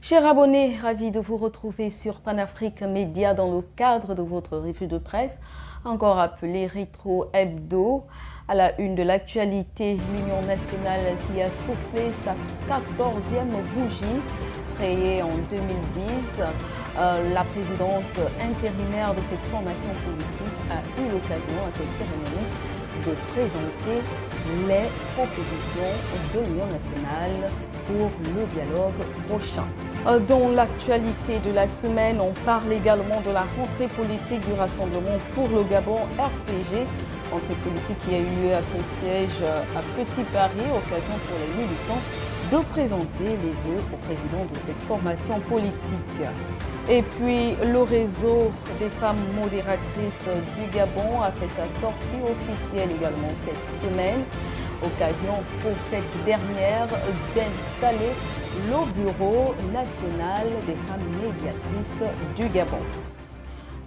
Chers abonnés, ravi de vous retrouver sur Panafrique Média dans le cadre de votre revue de presse, encore appelée Rétro Hebdo. À la une de l'actualité, l'Union nationale qui a soufflé sa 14e bougie, créée en 2010. La présidente intérimaire de cette formation politique a eu l'occasion à cette cérémonie de présenter les propositions de l'Union nationale pour le dialogue prochain. Dans l'actualité de la semaine, on parle également de la rentrée politique du Rassemblement pour le Gabon RPG, rentrée politique qui a eu lieu à son siège à Petit Paris, occasion pour les militants de présenter les vœux au président de cette formation politique. Et puis, le réseau des femmes modératrices du Gabon a fait sa sortie officielle également cette semaine. Occasion pour cette dernière d'installer le Bureau national des femmes médiatrices du Gabon.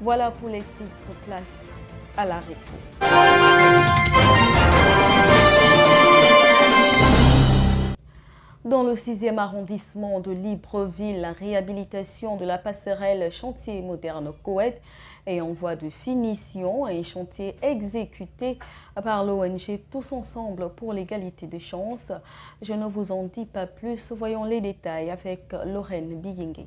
Voilà pour les titres, place à la rétro. Dans le 6e arrondissement de Libreville, la réhabilitation de la passerelle chantier moderne Koweït est en voie de finition, un chantier exécuté par l'ONG Tous Ensemble pour l'égalité des chances. Je ne vous en dis pas plus, voyons les détails avec Lorraine Biyingue.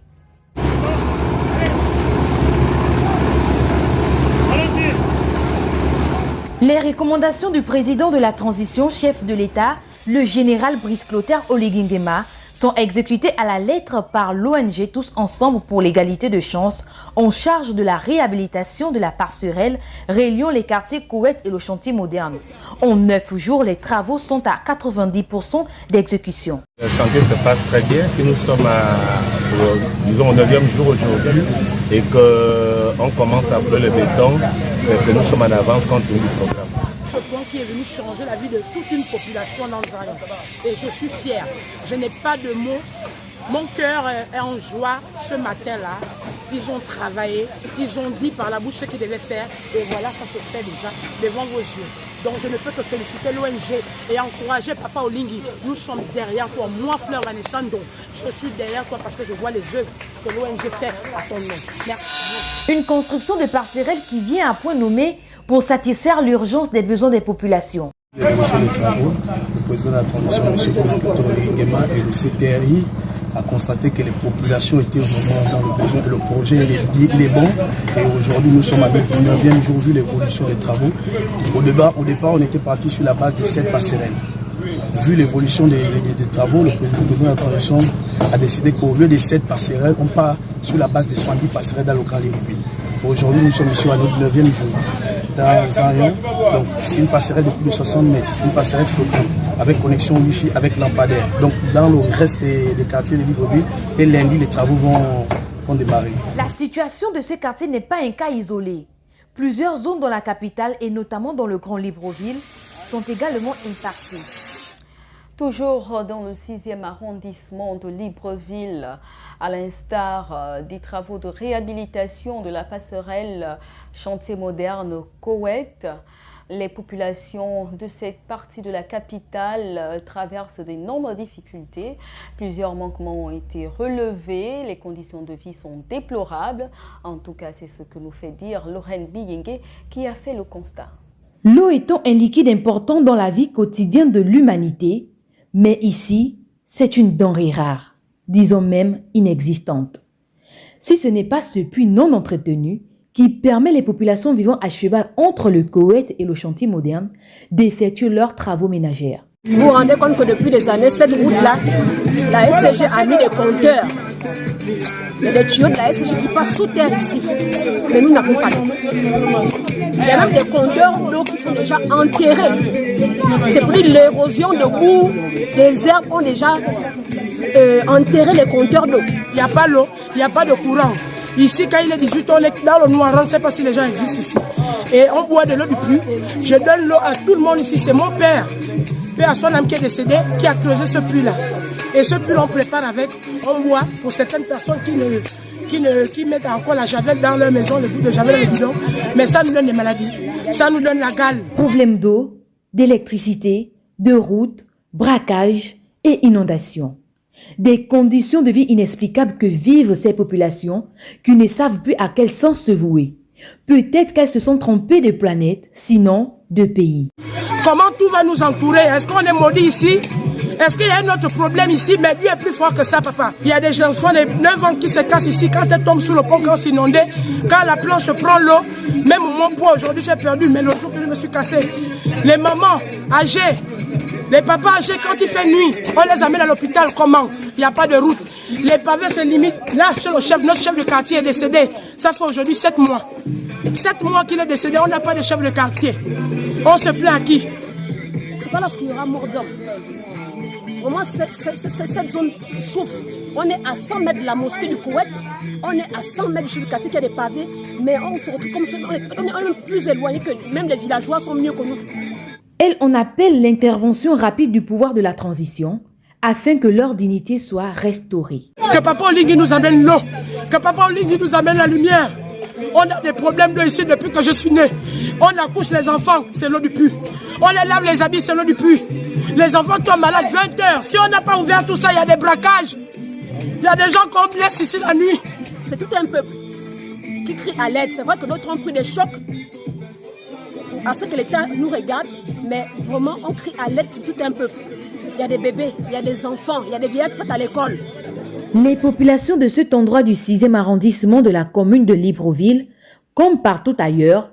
Les recommandations du président de la transition, chef de l'État, le général Brice Clotaire Oligui Nguema, sont exécutées à la lettre par l'ONG Tous Ensemble pour l'égalité de chances en charge de la réhabilitation de la passerelle reliant les quartiers Koweït et le chantier moderne. En 9 jours, les travaux sont à 90% d'exécution. Le chantier se passe très bien. Si nous sommes disons, au 9e jour aujourd'hui et qu'on commence à brûler le béton, c'est que nous sommes en avance compte tenu du programme. Ce point qui est venu changer la vie de toute une population dans le Zaïre. Et je suis fière. Je n'ai pas de mots. Mon cœur est en joie ce matin-là. Ils ont travaillé, ils ont dit par la bouche ce qu'ils devaient faire. Et voilà, ça se fait déjà devant vos yeux. Donc je ne peux que féliciter l'ONG et encourager Papa Oligui. Nous sommes derrière toi. Moi, Fleur Vanessa Ndong, je suis derrière toi parce que je vois les œuvres que l'ONG fait à ton nom. Merci. Une construction de passerelle qui vient à point nommé pour satisfaire l'urgence des besoins des populations. L'évolution des travaux, le président de la transition, M. Brice Clotaire Oligui Nguema, et le CTRI a constaté que les populations étaient vraiment dans le besoin et le projet il est bon. Et aujourd'hui, nous sommes à notre 9e jour vu l'évolution des travaux. Au départ, on était parti sur la base de 7 passerelles. Vu l'évolution des travaux, le président de la transition a décidé qu'au lieu de 7 passerelles, on part sur la base de 70 passerelles dans le Grand Libreville. Aujourd'hui, nous sommes ici à notre 9e jour. Dans Zaïre, donc c'est une passerelle de plus de 60 mètres, une passerelle flottante avec connexion Wi-Fi avec lampadaire. Donc dans le reste des quartiers de Libreville, et lundi, les travaux vont démarrer. La situation de ce quartier n'est pas un cas isolé. Plusieurs zones dans la capitale et notamment dans le Grand Libreville sont également impactées. Toujours dans le 6e arrondissement de Libreville, à l'instar des travaux de réhabilitation de la passerelle chantier moderne Koweït, les populations de cette partie de la capitale traversent d'énormes difficultés. Plusieurs manquements ont été relevés, les conditions de vie sont déplorables. En tout cas, c'est ce que nous fait dire Lorraine Biyingue qui a fait le constat. L'eau étant un liquide important dans la vie quotidienne de l'humanité, mais ici, c'est une denrée rare, disons même inexistante. Si ce n'est pas ce puits non entretenu qui permet les populations vivant à cheval entre le Koweït et le chantier moderne d'effectuer leurs travaux ménagers. Vous vous rendez compte que depuis des années, cette route-là, la SCG a mis des compteurs. Il y a des tuyaux de la SCG qui passent sous terre ici. Mais nous n'avons pas d'eau. Il y a même des compteurs d'eau qui sont déjà enterrés. C'est pour dire l'érosion de boue, les herbes ont déjà enterré les compteurs d'eau. Il n'y a pas l'eau, il n'y a pas de courant. Ici, quand il est 18 ans, on est dans le noir, je ne sais pas si les gens existent ici. Et on boit de l'eau du puits. Je donne l'eau à tout le monde ici. C'est mon père, père à son âme qui est décédé, qui a creusé ce puits-là. Et ce puits, on prépare avec, on boit pour certaines personnes qui mettent encore la javel dans leur maison, le bout de javel dans le bidon. Mais ça nous donne des maladies. Ça nous donne la gale. Problème d'eau, d'électricité, de routes, braquage et inondations. Des conditions de vie inexplicables que vivent ces populations qui ne savent plus à quel sens se vouer. Peut-être qu'elles se sont trompées de planète, sinon de pays. Comment tout va nous entourer? Est-ce qu'on est maudit ici? Est-ce qu'il y a un autre problème ici? Mais lui est plus fort que ça, papa. Il y a des enfants de 9 ans qui se cassent ici quand elles tombent sous le pont, quand c'est inondé. Quand la planche prend l'eau, même mon poids aujourd'hui j'ai perdu, mais le jour que je me suis cassé. Les mamans âgées, les papas âgés, quand il fait nuit, on les amène à l'hôpital. Comment? Il n'y a pas de route. Les pavés se limitent. Là, chez le chef, notre chef de quartier est décédé. Ça fait aujourd'hui 7 mois. 7 mois qu'il est décédé, on n'a pas de chef de quartier. On se plaint à qui? C'est pas lorsqu'il y aura mort d'homme. Vraiment, cette zone souffre. On est à 100 mètres de la mosquée du Koweït. On est à 100 mètres du quartier qui a des pavés. Mais on se retrouve comme ça. On est plus éloigné que même les villageois sont mieux que nous. Elle en appelle l'intervention rapide du pouvoir de la transition afin que leur dignité soit restaurée. Que Papa Oligui nous amène l'eau. Que Papa Oligui nous amène la lumière. On a des problèmes d'eau ici depuis que je suis né. On accouche les enfants, c'est l'eau du puits. On les lave les habits, c'est l'eau du puits. Les enfants tombent malades 20 heures. Si on n'a pas ouvert tout ça, il y a des braquages. Il y a des gens qu'on blesse ici la nuit. C'est tout un peuple qui crie à l'aide. C'est vrai que d'autres ont pris des chocs à ce que l'État nous regarde, mais vraiment on crie à l'aide de tout un peuple. Il y a des bébés, il y a des enfants, il y a des vieilles prêtes à l'école. Les populations de cet endroit du 6e arrondissement de la commune de Libreville, comme partout ailleurs,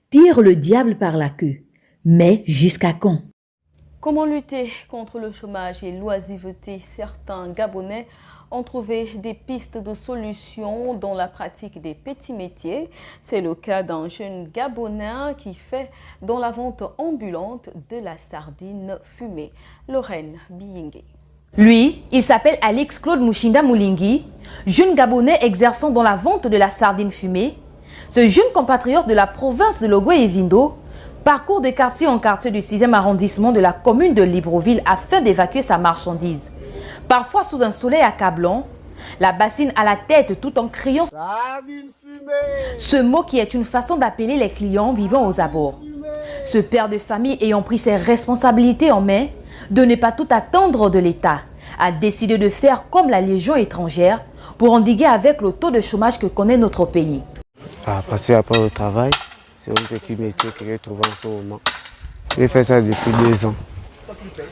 tirent le diable par la queue. Mais jusqu'à quand? Comment lutter contre le chômage et l'oisiveté? Certains Gabonais ont trouvé des pistes de solutions dans la pratique des petits métiers. C'est le cas d'un jeune Gabonais qui fait dans la vente ambulante de la sardine fumée. Lorraine Biyingue. Lui, il s'appelle Alix Claude Mouchinda Moulingi, jeune Gabonais exerçant dans la vente de la sardine fumée. Ce jeune compatriote de la province de Logoué et Vindo parcourt de quartier en quartier du 6e arrondissement de la commune de Libreville afin d'évacuer sa marchandise. Parfois sous un soleil accablant, la bassine à la tête tout en criant ce mot qui est une façon d'appeler les clients vivant aux abords. Ce père de famille ayant pris ses responsabilités en main, de ne pas tout attendre de l'État, a décidé de faire comme la Légion étrangère pour endiguer avec le taux de chômage que connaît notre pays. Passer après le travail, c'est un petit métier que j'ai trouvé en ce moment. J'ai fait ça depuis 2 ans.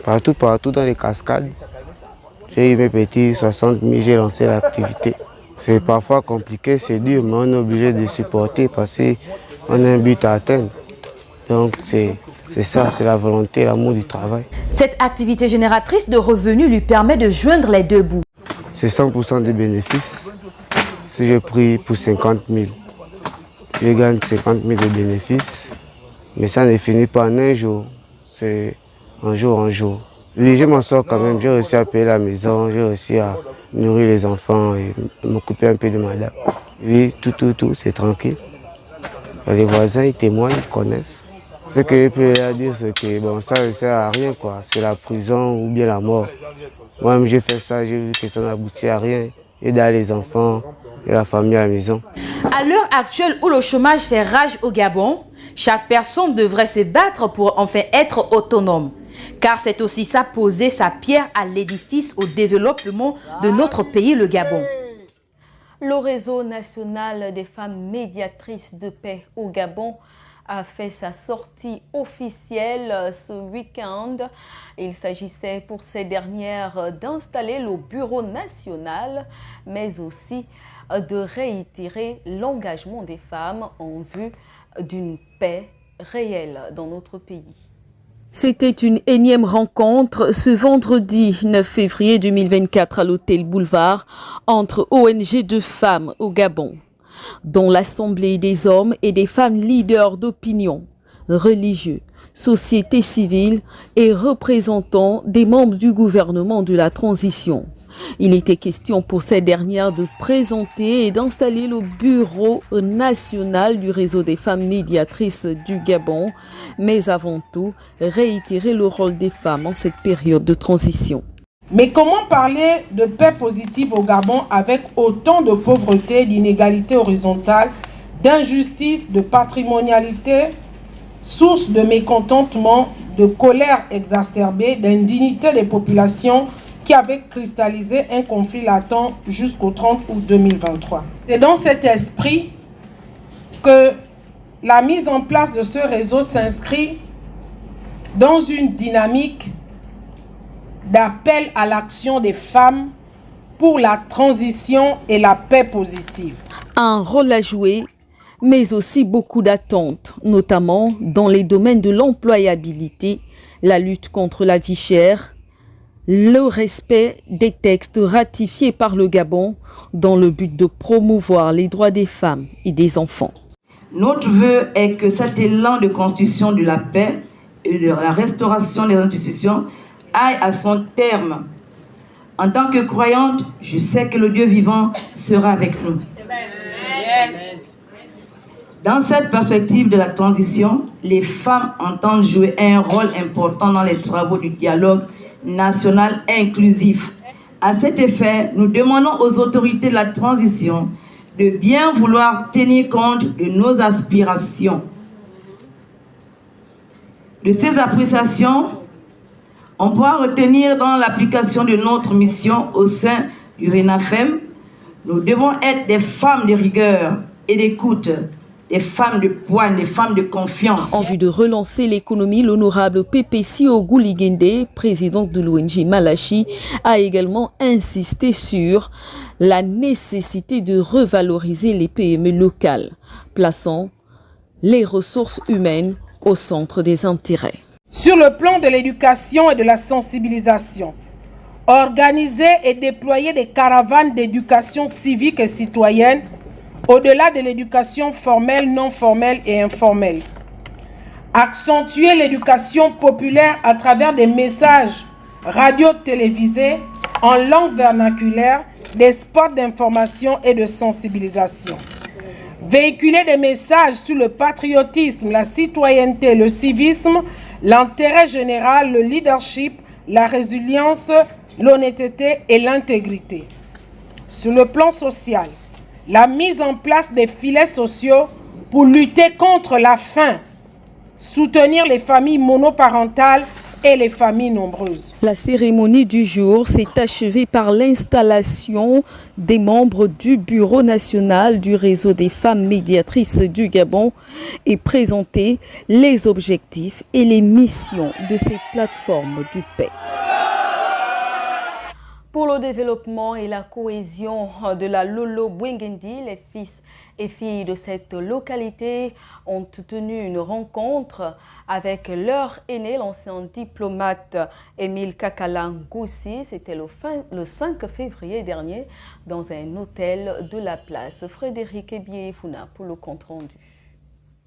Partout dans les cascades, j'ai eu mes petits 60 000, j'ai lancé l'activité. C'est parfois compliqué, c'est dur, mais on est obligé de supporter parce qu'on a un but à atteindre. Donc c'est ça, c'est la volonté, l'amour du travail. Cette activité génératrice de revenus lui permet de joindre les deux bouts. C'est 100% des bénéfices. Si je prie pour 50 000, je gagne 50 000 de bénéfices. Mais ça ne finit pas en un jour, c'est un jour en jour. Je m'en sors quand même, j'ai réussi à payer la maison, j'ai réussi à nourrir les enfants et m'occuper un peu de madame. Oui, tout, c'est tranquille. Les voisins, ils témoignent, ils connaissent. Ce que je peux leur dire, c'est que bon, ça ne sert à rien, quoi. C'est la prison ou bien la mort. Moi-même, j'ai fait ça, j'ai vu que ça n'aboutit à rien. J'ai aidé les enfants et la famille à la maison. À l'heure actuelle où le chômage fait rage au Gabon, chaque personne devrait se battre pour enfin être autonome. Car c'est aussi ça poser sa pierre à l'édifice au développement de notre pays, le Gabon. Le réseau national des femmes médiatrices de paix au Gabon a fait sa sortie officielle ce week-end. Il s'agissait pour ces dernières d'installer le bureau national, mais aussi de réitérer l'engagement des femmes en vue d'une paix réelle dans notre pays. C'était une énième rencontre ce vendredi 9 février 2024 à l'hôtel Boulevard entre ONG de femmes au Gabon, dont l'Assemblée des hommes et des femmes leaders d'opinion, religieux, société civile et représentants des membres du gouvernement de la transition. Il était question pour ces dernières de présenter et d'installer le bureau national du réseau des femmes médiatrices du Gabon, mais avant tout, réitérer le rôle des femmes en cette période de transition. Mais comment parler de paix positive au Gabon avec autant de pauvreté, d'inégalités horizontales, d'injustice, de patrimonialité, source de mécontentement, de colère exacerbée, d'indignité des populations qui avait cristallisé un conflit latent jusqu'au 30 août 2023. C'est dans cet esprit que la mise en place de ce réseau s'inscrit dans une dynamique d'appel à l'action des femmes pour la transition et la paix positive. Un rôle à jouer, mais aussi beaucoup d'attentes, notamment dans les domaines de l'employabilité, la lutte contre la vie chère, le respect des textes ratifiés par le Gabon dans le but de promouvoir les droits des femmes et des enfants. Notre vœu est que cet élan de construction de la paix et de la restauration des institutions aille à son terme. En tant que croyante, je sais que le Dieu vivant sera avec nous. Dans cette perspective de la transition, les femmes entendent jouer un rôle important dans les travaux du dialogue national inclusif. À cet effet, nous demandons aux autorités de la transition de bien vouloir tenir compte de nos aspirations. De ces appréciations, on pourra retenir dans l'application de notre mission au sein du RENAFEM, nous devons être des femmes de rigueur et d'écoute, des femmes de poigne, des femmes de confiance. En vue de relancer l'économie, l'honorable PPC Ogouligende, président de l'ONG Malachi, a également insisté sur la nécessité de revaloriser les PME locales, plaçant les ressources humaines au centre des intérêts. Sur le plan de l'éducation et de la sensibilisation, organiser et déployer des caravanes d'éducation civique et citoyenne au-delà de l'éducation formelle, non formelle et informelle. Accentuer l'éducation populaire à travers des messages radio-télévisés en langue vernaculaire, des spots d'information et de sensibilisation. Véhiculer des messages sur le patriotisme, la citoyenneté, le civisme, l'intérêt général, le leadership, la résilience, l'honnêteté et l'intégrité. Sur le plan social, la mise en place des filets sociaux pour lutter contre la faim, soutenir les familles monoparentales et les familles nombreuses. La cérémonie du jour s'est achevée par l'installation des membres du Bureau national du réseau des femmes médiatrices du Gabon et présenter les objectifs et les missions de cette plateforme du paix. Pour le développement et la cohésion de la Lolo Bwingendi, les fils et filles de cette localité ont tenu une rencontre avec leur aîné, l'ancien diplomate Émile Kakala Ngoussi. C'était le 5 février dernier dans un hôtel de la place. Frédéric Ebié-Founa pour le compte rendu.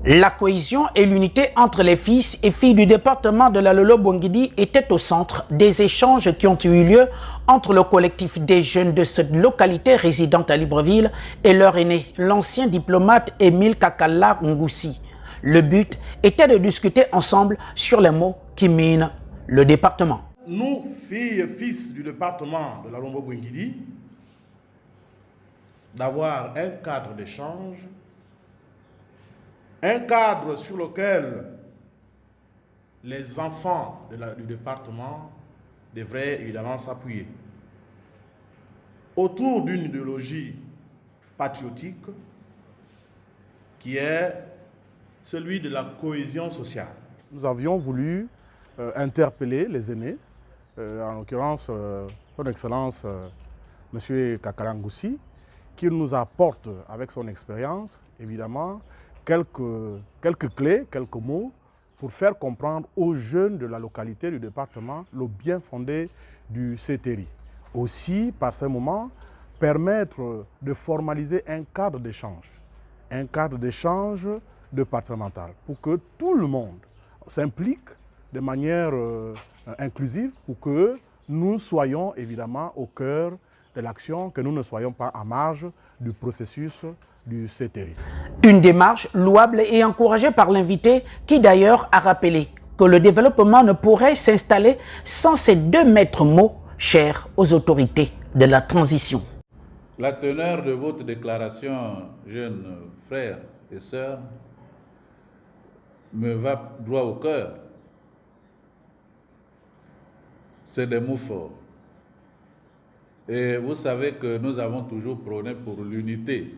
La cohésion et l'unité entre les fils et filles du département de la Lolo-Bwangidi étaient au centre des échanges qui ont eu lieu entre le collectif des jeunes de cette localité résidente à Libreville et leur aîné, l'ancien diplomate Émile Kakala Ngoussi. Le but était de discuter ensemble sur les maux qui minent le département. Nous, filles et fils du département de la Lolo-Bwangidi, d'avoir un cadre d'échange, un cadre sur lequel les enfants du département devraient évidemment s'appuyer. Autour d'une idéologie patriotique qui est celui de la cohésion sociale. Nous avions voulu interpeller les aînés, en l'occurrence son Excellence M. Kakala Ngoussi, qui nous apporte avec son expérience, évidemment, quelques clés, quelques mots pour faire comprendre aux jeunes de la localité, du département, le bien fondé du CTRI. Aussi, par ces moments, permettre de formaliser un cadre d'échange départemental pour que tout le monde s'implique de manière inclusive pour que nous soyons évidemment au cœur de l'action, que nous ne soyons pas à marge du processus du CTRI. Une démarche louable et encouragée par l'invité qui d'ailleurs a rappelé que le développement ne pourrait s'installer sans ces deux maîtres mots chers aux autorités de la transition. La teneur de votre déclaration, jeunes frères et sœurs, me va droit au cœur. C'est des mots forts. Et vous savez que nous avons toujours prôné pour l'unité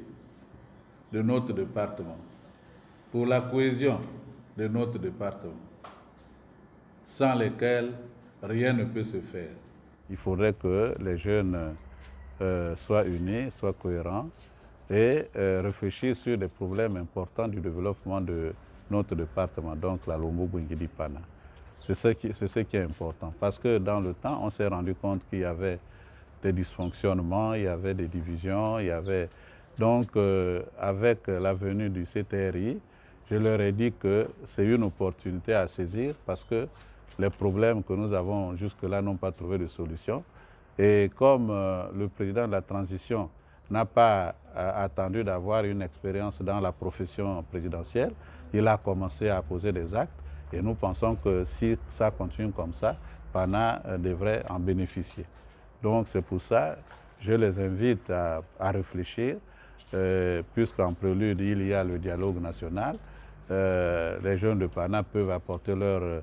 de notre département, pour la cohésion de notre département, sans lesquels rien ne peut se faire. Il faudrait que les jeunes soient unis, soient cohérents et réfléchissent sur des problèmes importants du développement de notre département, donc la Lombo-Bounguidi-Pana. C'est ce qui est important, parce que dans le temps, on s'est rendu compte qu'il y avait des dysfonctionnements, il y avait des divisions, il y avait... Donc, avec la venue du CTRI, je leur ai dit que c'est une opportunité à saisir parce que les problèmes que nous avons jusque-là n'ont pas trouvé de solution. Et comme le président de la transition n'a pas attendu d'avoir une expérience dans la profession présidentielle, il a commencé à poser des actes et nous pensons que si ça continue comme ça, Pana devrait en bénéficier. Donc c'est pour ça que je les invite à réfléchir, puisqu'en prélude il y a le dialogue national. Les jeunes de Pana peuvent apporter leur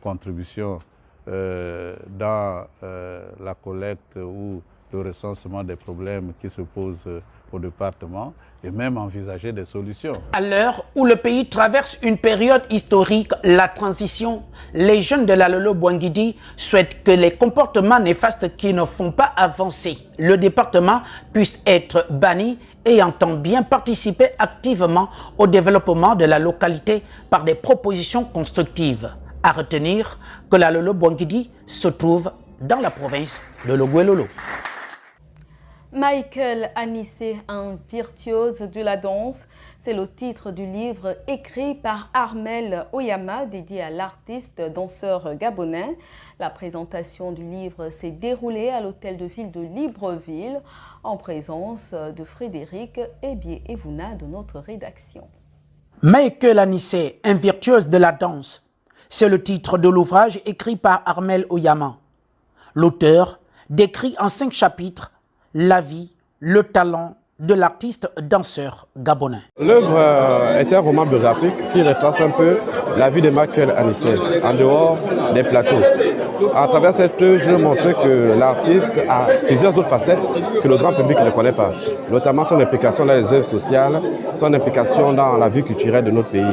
contribution dans la collecte ou le recensement des problèmes qui se posent au département et même envisager des solutions. À l'heure où le pays traverse une période historique, la transition, les jeunes de la Lolo-Boinguidi souhaitent que les comportements néfastes qui ne font pas avancer le département puissent être bannis et entendent bien participer activement au développement de la localité par des propositions constructives. À retenir que la Lolo-Boinguidi se trouve dans la province de Logoué-Lolo. Michael Anissé, un virtuose de la danse, c'est le titre du livre écrit par Armel Oyama, dédié à l'artiste danseur gabonais. La présentation du livre s'est déroulée à l'hôtel de ville de Libreville, en présence de Frédéric Ebié-Evuna de notre rédaction. Michael Anissé, un virtuose de la danse, c'est le titre de l'ouvrage écrit par Armel Oyama. L'auteur décrit en 5 chapitres la vie, le talent de l'artiste danseur gabonais. L'œuvre est un roman biographique qui retrace un peu la vie de Michael Anissé, en dehors des plateaux. À travers cette œuvre, je veux montrer que l'artiste a plusieurs autres facettes que le grand public ne connaît pas, notamment son implication dans les œuvres sociales, son implication dans la vie culturelle de notre pays.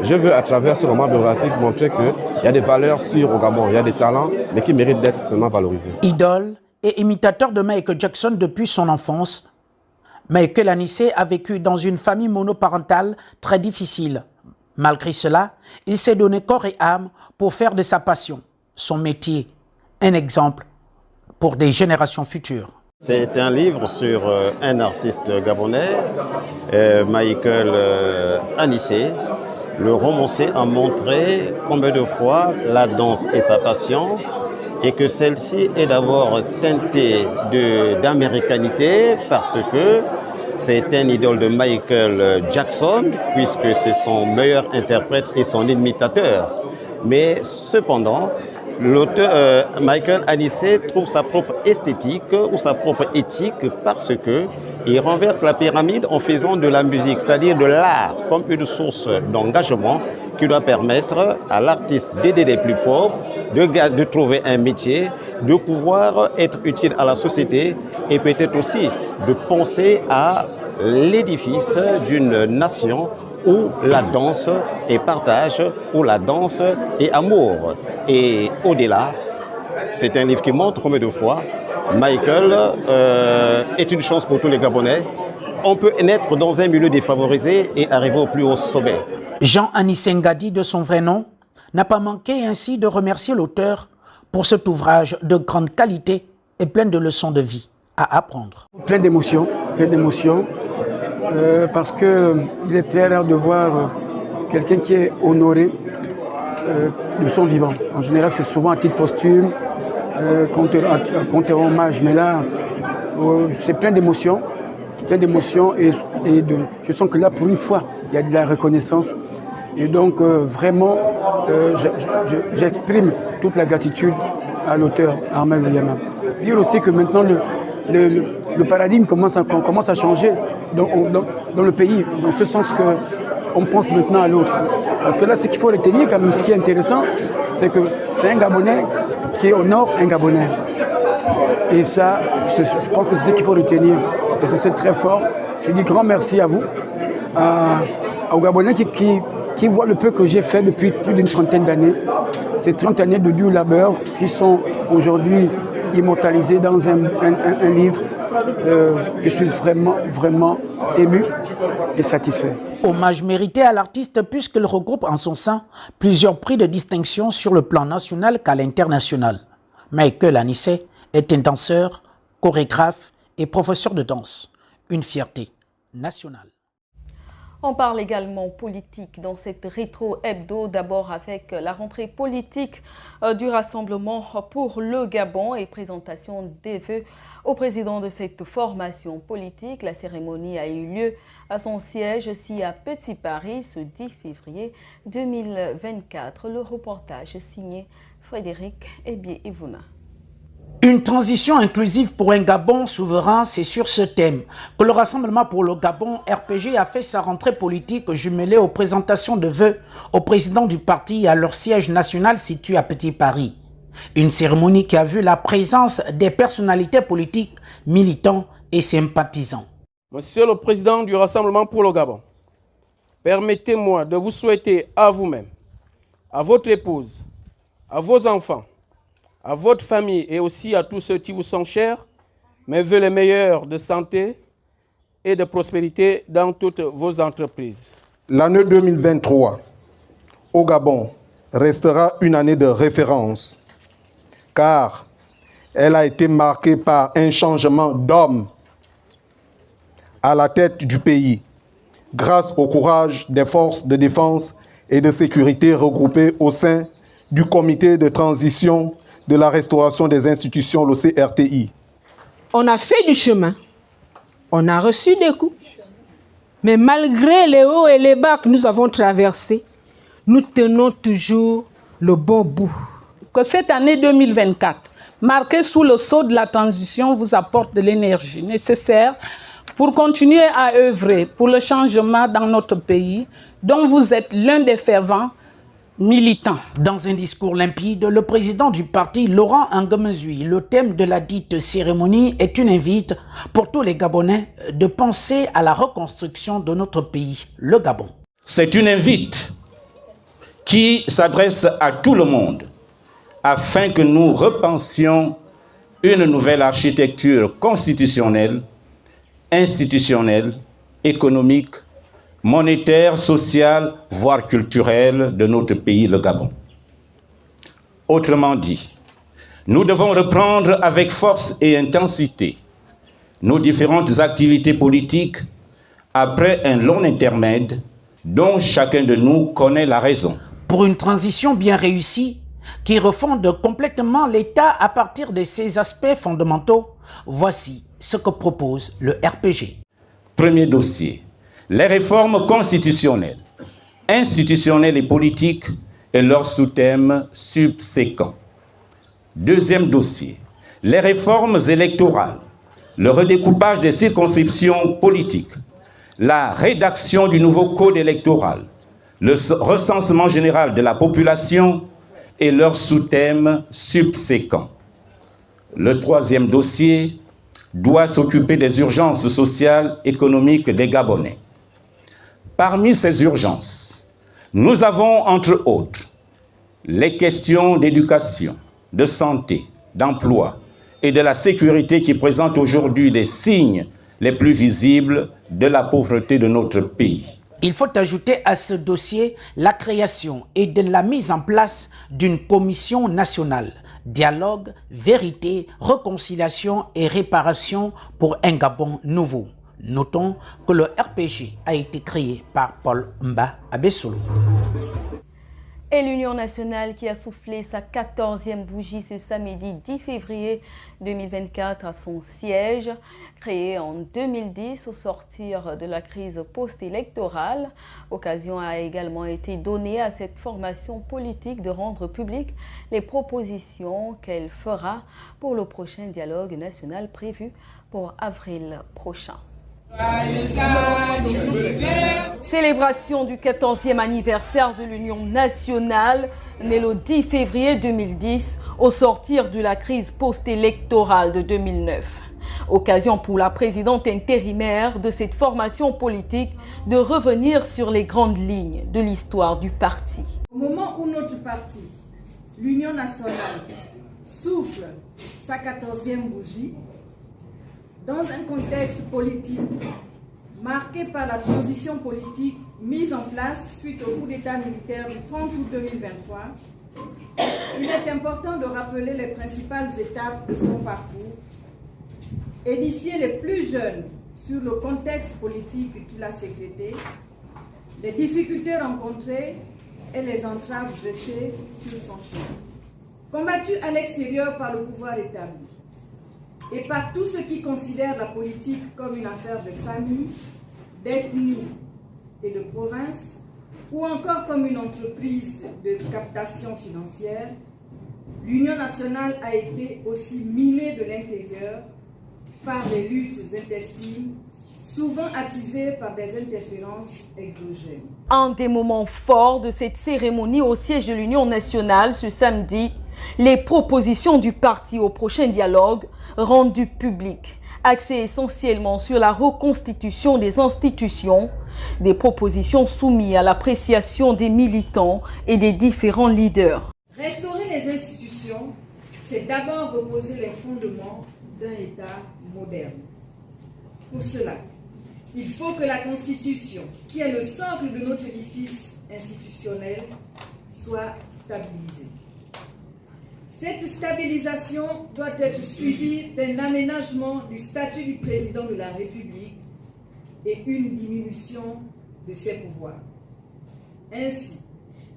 Je veux, à travers ce roman biographique, montrer qu'il y a des valeurs sûres au Gabon, il y a des talents, mais qui méritent d'être seulement valorisés. Idole et imitateur de Michael Jackson depuis son enfance, Michael Anissé a vécu dans une famille monoparentale très difficile. Malgré cela, il s'est donné corps et âme pour faire de sa passion, son métier, un exemple pour des générations futures. C'est un livre sur un artiste gabonais, Michael Anissé. Le romancier a montré combien de fois la danse est sa passion, et que celle-ci est d'abord teintée d'américanité parce que c'est un idole de Michael Jackson, puisque c'est son meilleur interprète et son imitateur. Mais cependant, l'auteur Michael Anissé trouve sa propre esthétique ou sa propre éthique parce qu'il renverse la pyramide en faisant de la musique, c'est-à-dire de l'art, comme une source d'engagement qui doit permettre à l'artiste d'aider les plus forts, de trouver un métier, de pouvoir être utile à la société et peut-être aussi de penser à l'édifice d'une nation où la danse est partage, où la danse est amour. Et au-delà, c'est un livre qui montre combien de fois Michael est une chance pour tous les Gabonais. On peut naître dans un milieu défavorisé et arriver au plus haut sommet. Jean Anissé Ngadi, de son vrai nom, n'a pas manqué ainsi de remercier l'auteur pour cet ouvrage de grande qualité et plein de leçons de vie à apprendre. Plein d'émotions, parce qu'il est très rare de voir quelqu'un qui est honoré de son vivant. En général, c'est souvent à titre posthume, qu'on te rend hommage, mais là, c'est plein d'émotions. Et je sens que là, pour une fois, il y a de la reconnaissance. Et donc, vraiment, j'exprime toute la gratitude à l'auteur, Armel Oyama. Dire aussi que maintenant, le paradigme commence à changer dans le pays, dans ce sens qu'on pense maintenant à l'autre. Parce que là, ce qu'il faut retenir, quand même, ce qui est intéressant, c'est que c'est un Gabonais qui honore un Gabonais. Et ça, je pense que c'est ce qu'il faut retenir, parce que c'est très fort. Je dis grand merci à vous, aux Gabonais qui voient le peu que j'ai fait depuis plus d'une trentaine d'années. Ces 30 années de dur labeur qui sont aujourd'hui immortalisées dans un livre. Je suis vraiment ému et satisfait. Hommage mérité à l'artiste puisqu'il regroupe en son sein plusieurs prix de distinction sur le plan national qu'à l'international. Michael Anissé est un danseur, chorégraphe et professeur de danse. Une fierté nationale. On parle également politique dans cette rétro hebdo, d'abord avec la rentrée politique du Rassemblement pour le Gabon et présentation des vœux au président de cette formation politique. La cérémonie a eu lieu à son siège ici à Petit Paris ce 10 février 2024. Le reportage signé Frédéric Ebié-Ivuna. Une transition inclusive pour un Gabon souverain, c'est sur ce thème que le Rassemblement pour le Gabon, RPG, a fait sa rentrée politique jumelée aux présentations de vœux au président du parti à leur siège national situé à Petit Paris. Une cérémonie qui a vu la présence des personnalités politiques, militants et sympathisants. Monsieur le Président du Rassemblement pour le Gabon, permettez-moi de vous souhaiter à vous-même, à votre épouse, à vos enfants, à votre famille et aussi à tous ceux qui vous sont chers, mes vœux les meilleurs de santé et de prospérité dans toutes vos entreprises. L'année 2023 au Gabon restera une année de référence car elle a été marquée par un changement d'homme à la tête du pays grâce au courage des forces de défense et de sécurité regroupées au sein du comité de transition de la restauration des institutions, le CRTI. On a fait du chemin, on a reçu des coups, mais malgré les hauts et les bas que nous avons traversés, nous tenons toujours le bon bout. Que cette année 2024, marquée sous le sceau de la transition, vous apporte de l'énergie nécessaire pour continuer à œuvrer pour le changement dans notre pays, dont vous êtes l'un des fervents militants. Dans un discours limpide, le président du parti, Laurent Angamezui, le thème de la dite cérémonie est une invite pour tous les Gabonais de penser à la reconstruction de notre pays, le Gabon. C'est une invite qui s'adresse à tout le monde afin que nous repensions une nouvelle architecture constitutionnelle, institutionnelle, économique, monétaire, sociale, voire culturelle de notre pays, le Gabon. Autrement dit, nous devons reprendre avec force et intensité nos différentes activités politiques après un long intermède dont chacun de nous connaît la raison. Pour une transition bien réussie, qui refonde complètement l'État à partir de ses aspects fondamentaux, voici ce que propose le RPG. Premier dossier. Les réformes constitutionnelles, institutionnelles et politiques et leurs sous-thèmes subséquents. Deuxième dossier, les réformes électorales, le redécoupage des circonscriptions politiques, la rédaction du nouveau code électoral, le recensement général de la population et leurs sous-thèmes subséquents. Le troisième dossier doit s'occuper des urgences sociales et économiques des Gabonais. Parmi ces urgences, nous avons entre autres les questions d'éducation, de santé, d'emploi et de la sécurité qui présentent aujourd'hui les signes les plus visibles de la pauvreté de notre pays. Il faut ajouter à ce dossier la création et de la mise en place d'une commission nationale. Dialogue, vérité, réconciliation et réparation pour un Gabon nouveau. Notons que le RPG a été créé par Paul Mba Abesolo. Et l'Union nationale qui a soufflé sa 14e bougie ce samedi 10 février 2024 à son siège, créé en 2010 au sortir de la crise post-électorale. Occasion a également été donnée à cette formation politique de rendre publiques les propositions qu'elle fera pour le prochain dialogue national prévu pour avril prochain. Célébration du 14e anniversaire de l'Union nationale. Né le 10 février 2010, au sortir de la crise post-électorale de 2009. Occasion pour la présidente intérimaire de cette formation politique de revenir sur les grandes lignes de l'histoire du parti. Au moment où notre parti, l'Union nationale, souffle sa 14e bougie, dans un contexte politique marqué par la transition politique mise en place suite au coup d'État militaire du 30 août 2023, il est important de rappeler les principales étapes de son parcours, édifier les plus jeunes sur le contexte politique qu'il a sécrété, les difficultés rencontrées et les entraves dressées sur son chemin. Combattu à l'extérieur par le pouvoir établi et par tous ceux qui considèrent la politique comme une affaire de famille, d'ethnie et de province, ou encore comme une entreprise de captation financière, l'Union nationale a été aussi minée de l'intérieur par des luttes intestines, souvent attisées par des interférences exogènes. Un des moments forts de cette cérémonie au siège de l'Union nationale ce samedi, les propositions du parti au prochain dialogue rendues publiques, axées essentiellement sur la reconstitution des institutions, des propositions soumises à l'appréciation des militants et des différents leaders. Restaurer les institutions, c'est d'abord reposer les fondements d'un État moderne. Pour cela, il faut que la Constitution, qui est le socle de notre édifice institutionnel, soit stabilisée. Cette stabilisation doit être suivie d'un aménagement du statut du président de la République et une diminution de ses pouvoirs. Ainsi,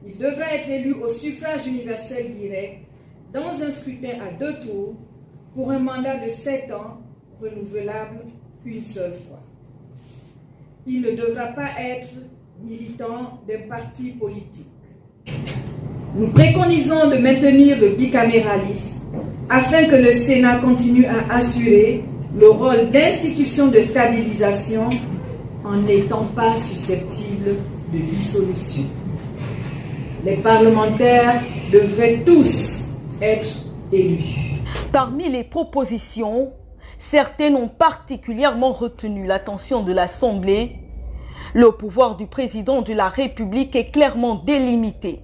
il devra être élu au suffrage universel direct dans un scrutin à 2 tours pour un mandat de 7 ans renouvelable une seule fois. Il ne devra pas être militant d'un parti politique. Nous préconisons de maintenir le bicaméralisme afin que le Sénat continue à assurer le rôle d'institution de stabilisation en n'étant pas susceptible de dissolution. Les parlementaires devraient tous être élus. Parmi les propositions, certaines ont particulièrement retenu l'attention de l'Assemblée. Le pouvoir du président de la République est clairement délimité.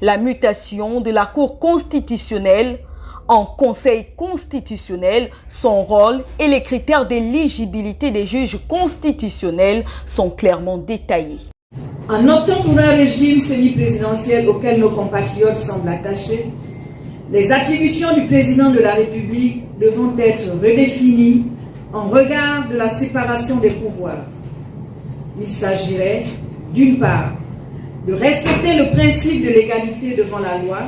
La mutation de la Cour constitutionnelle en Conseil constitutionnel, son rôle et les critères d'éligibilité des juges constitutionnels sont clairement détaillés. En optant pour un régime semi-présidentiel auquel nos compatriotes semblent attachés, les attributions du président de la République devront être redéfinies en regard de la séparation des pouvoirs. Il s'agirait, d'une part, de respecter le principe de l'égalité devant la loi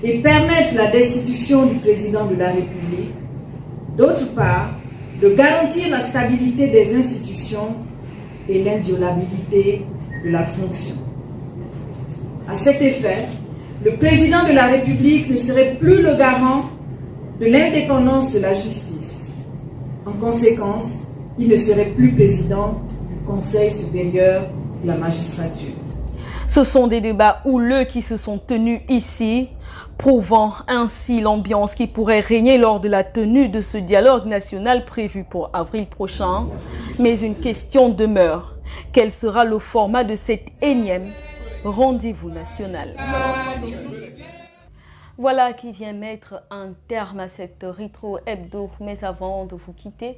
et permettre la destitution du président de la République. D'autre part, de garantir la stabilité des institutions et l'inviolabilité de la fonction. À cet effet, le président de la République ne serait plus le garant de l'indépendance de la justice. En conséquence, il ne serait plus président du Conseil supérieur de la magistrature. Ce sont des débats houleux qui se sont tenus ici, prouvant ainsi l'ambiance qui pourrait régner lors de la tenue de ce dialogue national prévu pour avril prochain. Mais une question demeure. Quel sera le format de cet énième rendez-vous national? Voilà qui vient mettre un terme à cette rétro hebdo. Mais avant de vous quitter,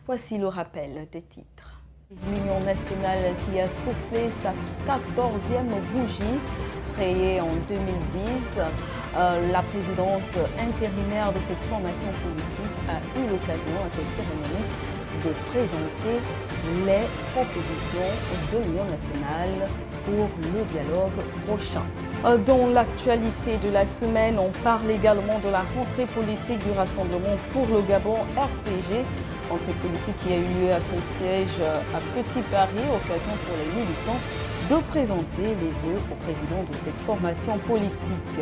voici le rappel des titres. L'Union nationale qui a soufflé sa 14e bougie, créée en 2010. La présidente intérimaire de cette formation politique a eu l'occasion à cette cérémonie de présenter les propositions de l'Union nationale pour le dialogue prochain. Dans l'actualité de la semaine, on parle également de la rentrée politique du Rassemblement pour le Gabon RPG, rentrée politique qui a eu lieu à son siège à Petit Paris, occasion pour les militants de présenter les vœux au président de cette formation politique.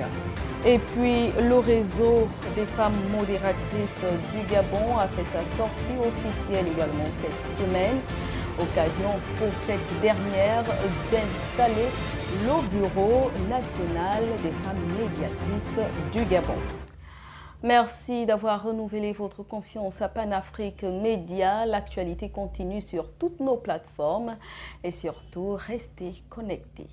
Et puis, le réseau des femmes modératrices du Gabon a fait sa sortie officielle également cette semaine. Occasion pour cette dernière d'installer le Bureau national des femmes médiatrices du Gabon. Merci d'avoir renouvelé votre confiance à Panafrique Média. L'actualité continue sur toutes nos plateformes et surtout, restez connectés.